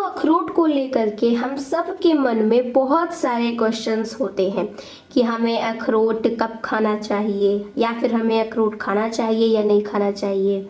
अखरोट को लेकर के हम सब के मन में बहुत सारे क्वेश्चंस होते हैं कि हमें अखरोट कब खाना चाहिए, या फिर हमें अखरोट खाना चाहिए या नहीं खाना चाहिए,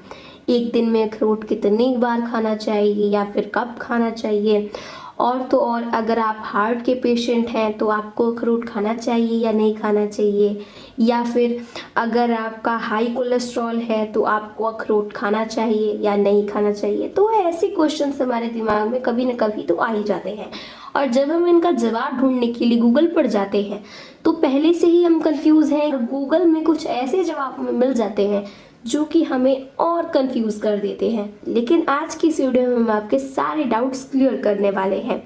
एक दिन में अखरोट कितनी बार खाना चाहिए या फिर कब खाना चाहिए। और तो और अगर आप हार्ट के पेशेंट हैं तो आपको अखरोट खाना चाहिए या नहीं खाना चाहिए, या फिर अगर आपका हाई कोलेस्ट्रॉल है तो आपको अखरोट खाना चाहिए या नहीं खाना चाहिए। तो ऐसे क्वेश्चंस हमारे दिमाग में कभी न कभी तो आ ही जाते हैं, और जब हम इनका जवाब ढूंढने के लिए गूगल पर जाते हैं तो पहले से ही हम कंफ्यूज हैं, और गूगल में कुछ ऐसे जवाब हमें मिल जाते हैं जो कि हमें और कंफ्यूज कर देते हैं। लेकिन आज की इस वीडियो में हम आपके सारे डाउट्स क्लियर करने वाले हैं।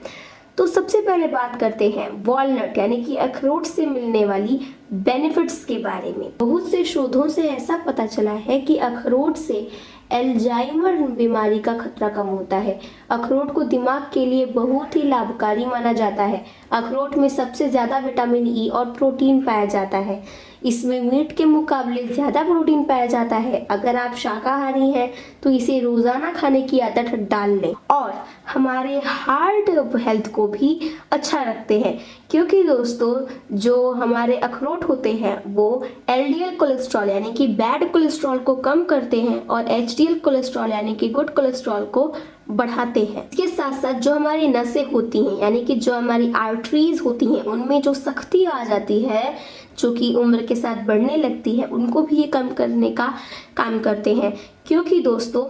तो सबसे पहले बात करते हैं वॉलनट यानी कि अखरोट से मिलने वाली बेनिफिट्स के बारे में। बहुत से शोधों से ऐसा पता चला है कि अखरोट से एल्जाइमर बीमारी का खतरा कम होता है। अखरोट को दिमाग के लिए बहुत ही लाभकारी माना जाता है। अखरोट में सबसे ज़्यादा विटामिन ई और प्रोटीन पाया जाता है। इसमें मीट के मुकाबले ज़्यादा प्रोटीन पाया जाता है। अगर आप शाकाहारी हैं तो इसे रोज़ाना खाने की आदत डाल लें, और हमारे हार्ट हेल्थ को भी अच्छा रखते हैं, क्योंकि दोस्तों जो हमारे अखरोट होते हैं वो एलडीएल कोलेस्ट्रॉल यानी कि बैड कोलेस्ट्रॉल को कम करते हैं और एचडीएल कोलेस्ट्रॉल यानी कि गुड कोलेस्ट्रॉल को बढ़ाते हैं। इसके साथ साथ जो हमारी नसें होती हैं यानी कि जो हमारी आर्टरीज होती हैं उनमें जो सख्ती आ जाती है, जो कि उम्र के साथ बढ़ने लगती है, उनको भी ये कम करने का काम करते हैं। क्योंकि दोस्तों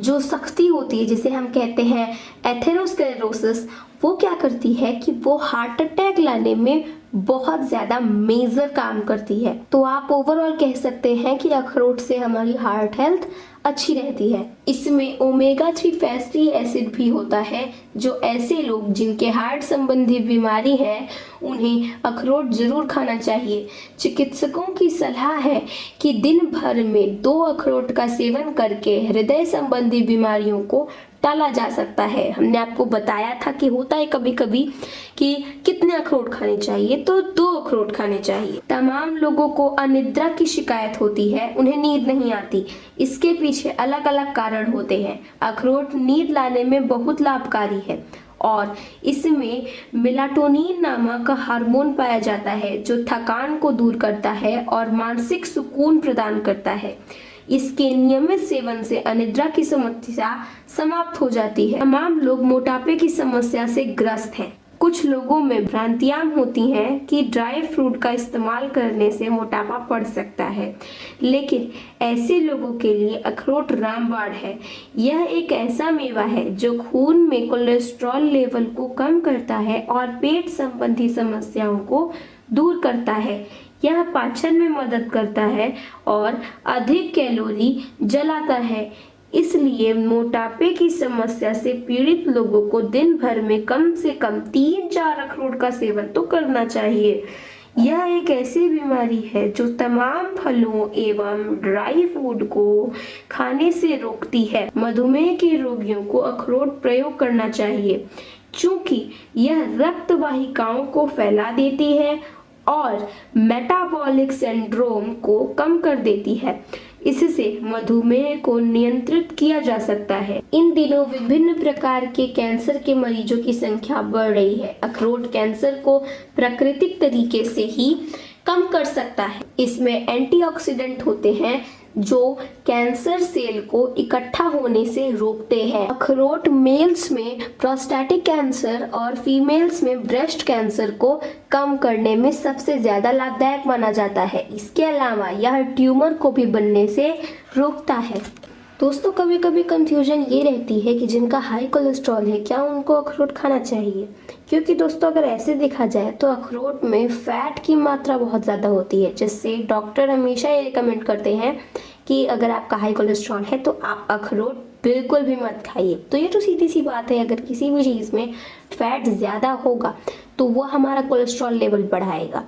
जो सख्ती होती है जिसे हम कहते हैं एथेरोस्क्लेरोसिस, वो क्या करती है कि वो हार्ट अटैक लाने में बहुत ज़्यादा मेजर काम करती है। तो आप ओवरऑल कह सकते हैं कि अखरोट से हमारी हार्ट हेल्थ अच्छी रहती है। इसमें ओमेगा 3 फैटी एसिड भी होता है, जो ऐसे लोग जिनके हार्ट संबंधी बीमारी है उन्हें अखरोट जरूर खाना चाहिए। चिकित्सकों की सलाह है कि दिन भर में 2 अखरोट का सेवन करके हृदय संबंधी बीमारियों को टाला जा सकता है। हमने आपको बताया था कि होता है कभी कभी कि कितने अखरोट खाने चाहिए, तो 2 अखरोट खाने चाहिए। तमाम लोगों को अनिद्रा की शिकायत होती है, उन्हें नींद नहीं आती। इसके पीछे अलग अलग कारण होते हैं। अखरोट नींद लाने में बहुत लाभकारी है, और इसमें मेलाटोनिन नामक हार्मोन पाया जाता है जो थकान को दूर करता है और मानसिक सुकून प्रदान करता है। इसके नियमित सेवन से अनिद्रा की समस्या समाप्त हो जाती है। तमाम लोग मोटापे की समस्या से ग्रस्त हैं। कुछ लोगों में भ्रांतियां होती हैं कि ड्राई फ्रूट का इस्तेमाल करने से मोटापा बढ़ सकता है, लेकिन ऐसे लोगों के लिए अखरोट रामबाण है। यह एक ऐसा मेवा है जो खून में कोलेस्ट्रॉल लेवल को कम करता है और पेट संबंधी समस्याओं को दूर करता है। यह पाचन में मदद करता है और अधिक कैलोरी जलाता है। इसलिए मोटापे की समस्या से पीड़ित लोगों को दिन भर में कम से कम 3-4 अखरोट का सेवन तो करना चाहिए। यह एक ऐसी बीमारी है जो तमाम फलों एवं ड्राई फूड को खाने से रोकती है। मधुमेह के रोगियों को अखरोट प्रयोग करना चाहिए, क्योंकि यह रक्त वाहिकाओं को फैला देती है और मेटाबॉलिक सिंड्रोम को कम कर देती है। इससे मधुमेह को नियंत्रित किया जा सकता है। इन दिनों विभिन्न प्रकार के कैंसर के मरीजों की संख्या बढ़ रही है। अखरोट कैंसर को प्राकृतिक तरीके से ही कम कर सकता है। इसमें एंटीऑक्सीडेंट होते हैं जो कैंसर सेल को इकट्ठा होने से रोकते हैं। अखरोट मेल्स में प्रोस्टेटिक कैंसर और फीमेल्स में ब्रेस्ट कैंसर को कम करने में सबसे ज्यादा लाभदायक माना जाता है। इसके अलावा यह ट्यूमर को भी बनने से रोकता है। दोस्तों कभी कभी कंफ्यूजन ये रहती है कि जिनका हाई कोलेस्ट्रॉल है क्या उनको अखरोट खाना चाहिए, क्योंकि दोस्तों अगर ऐसे देखा जाए तो अखरोट में फैट की मात्रा बहुत ज़्यादा होती है, जिससे डॉक्टर हमेशा ये रिकमेंड करते हैं कि अगर आपका हाई कोलेस्ट्रॉल है तो आप अखरोट बिल्कुल भी मत खाइए। तो ये तो सीधी सी बात है, अगर किसी भी चीज़ में फैट ज़्यादा होगा तो वो हमारा कोलेस्ट्रॉल लेवल बढ़ाएगा,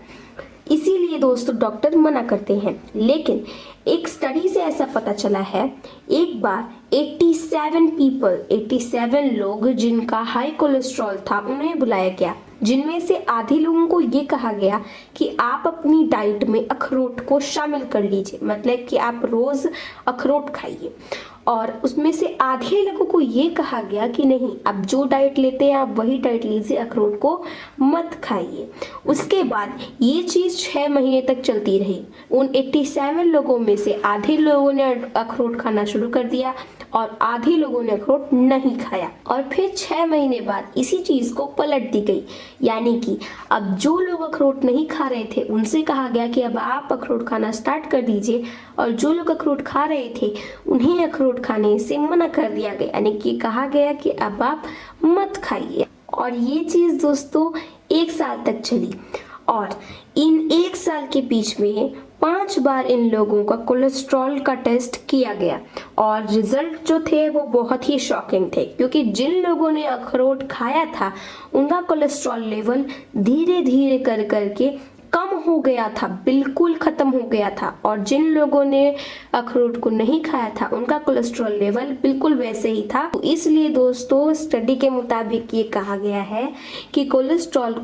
इसीलिए दोस्तों डॉक्टर मना करते हैं। लेकिन एक स्टडी से ऐसा पता चला है, एक बार 87 लोग जिनका हाई कोलेस्ट्रॉल था उन्हें बुलाया गया, जिनमें से आधे लोगों को ये कहा गया कि आप अपनी डाइट में अखरोट को शामिल कर लीजिए, मतलब कि आप रोज अखरोट खाइए। और उसमें से आधे लोगों को ये कहा गया कि नहीं, अब जो डाइट लेते हैं आप वही डाइट लीजिए, अखरोट को मत खाइए। उसके बाद ये चीज़ 6 महीने तक चलती रही। उन 87 लोगों में से आधे लोगों ने अखरोट खाना शुरू कर दिया और आधे लोगों ने अखरोट नहीं खाया। और फिर 6 महीने बाद इसी चीज़ को पलट दी गई, यानी कि अब जो लोग अखरोट नहीं खा रहे थे उनसे कहा गया कि अब आप अखरोट खाना स्टार्ट कर दीजिए, और जो लोग अखरोट खा रहे थे उन्हें अखरोट खाने से मना कर दिया गया, यानी कि कहा गया कि अब आप मत खाइए। और ये चीज़ दोस्तों 1 साल तक चली, और इन 1 साल के बीच में 5 बार इन लोगों का कोलेस्ट्रॉल का टेस्ट किया गया, और रिजल्ट जो थे वो बहुत ही शॉकिंग थे, क्योंकि जिन लोगों ने अखरोट खाया था उनका कोलेस्ट्रॉल लेवल धीरे धीरे कर करके कम हो गया था, बिल्कुल खत्म हो गया था, और जिन लोगों ने अखरोट को नहीं खाया था उनका कोलेस्ट्रॉल लेवल बिल्कुल वैसे ही था। तो इसलिए दोस्तों स्टडी के मुताबिक ये कहा गया है कि कोलेस्ट्रॉल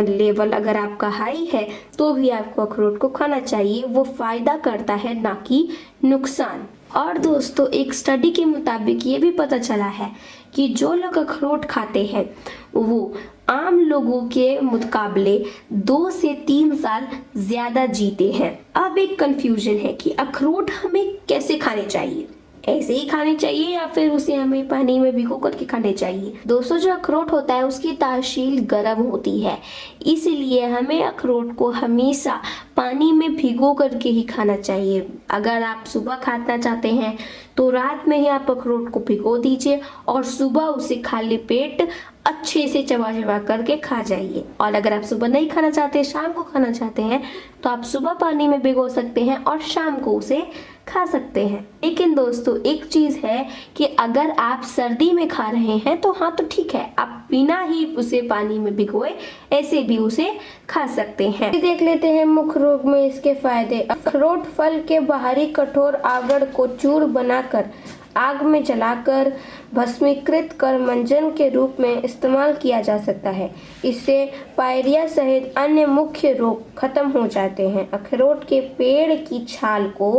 लेवल अगर आपका हाई है तो भी आपको अखरोट को खाना चाहिए, वो फायदा करता है ना कि नुकसान। और दोस्तों एक स्टडी के मुताबिक ये भी पता चला है कि जो लोग अखरोट खाते हैं वो आम लोगों के मुकाबले 2 से 3 साल ज्यादा जीते हैं। अब एक कंफ्यूजन है कि अखरोट हमें कैसे खाने चाहिए, ऐसे ही खाने चाहिए या फिर उसे हमें पानी में भिगो करके खाने चाहिए। दोस्तों जो अखरोट होता है उसकी तासीर गर्म होती है, इसलिए हमें अखरोट को हमेशा पानी में भिगो करके ही खाना चाहिए। अगर आप सुबह खाना चाहते हैं तो रात में ही आप अखरोट को भिगो दीजिए और सुबह उसे खाली पेट अच्छे से चबा चबा करके खा जाइए। और अगर आप सुबह नहीं खाना चाहते, शाम को खाना चाहते हैं, तो आप सुबह पानी में भिगो सकते हैं और शाम को उसे खा सकते हैं। लेकिन दोस्तों एक चीज़ है कि अगर आप सर्दी में खा रहे हैं तो हाँ तो ठीक है, आप बिना ही उसे पानी में भिगोए ऐसे भी उसे खा सकते हैं। देख लेते हैं मुख्य रूप में इसके फायदे। अखरोट फल के बाहरी कठोर आवरण को चूर बनाकर आग में जलाकर भस्मीकृत कर मंजन के रूप में इस्तेमाल किया जा सकता है। इससे पायरिया सहित अन्य मुख्य रोग खत्म हो जाते हैं। अखरोट के पेड़ की छाल को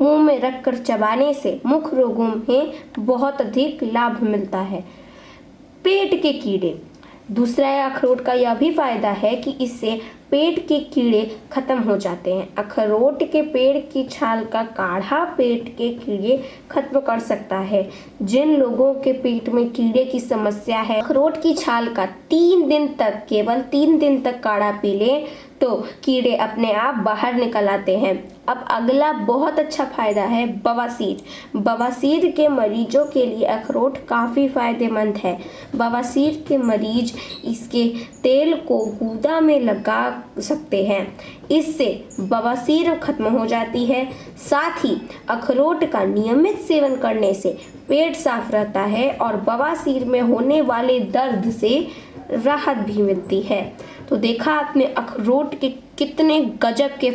मुंह में रखकर चबाने से मुख्य रोगों में बहुत अधिक लाभ मिलता है। पेट के कीड़े, दूसरा अखरोट का यह भी फायदा है कि इससे पेट के कीड़े खत्म हो जाते हैं। अखरोट के पेड़ की छाल का काढ़ा पेट के कीड़े खत्म कर सकता है। जिन लोगों के पेट में कीड़े की समस्या है, अखरोट की छाल का 3 दिन तक, केवल 3 दिन तक काढ़ा पी लें तो कीड़े अपने आप बाहर निकल आते हैं। अब अगला बहुत अच्छा फायदा है बवासीर। बवासीर के मरीजों के लिए अखरोट काफ़ी फायदेमंद है। बवासीर के मरीज इसके तेल को गूदा में लगा सकते हैं, इससे बवासीर खत्म हो जाती है। साथ ही अखरोट का नियमित सेवन करने से पेट साफ रहता है और बवासीर में होने वाले दर्द से राहत भी मिलती है। तो देखा आपने अखरोट के कितने गजब के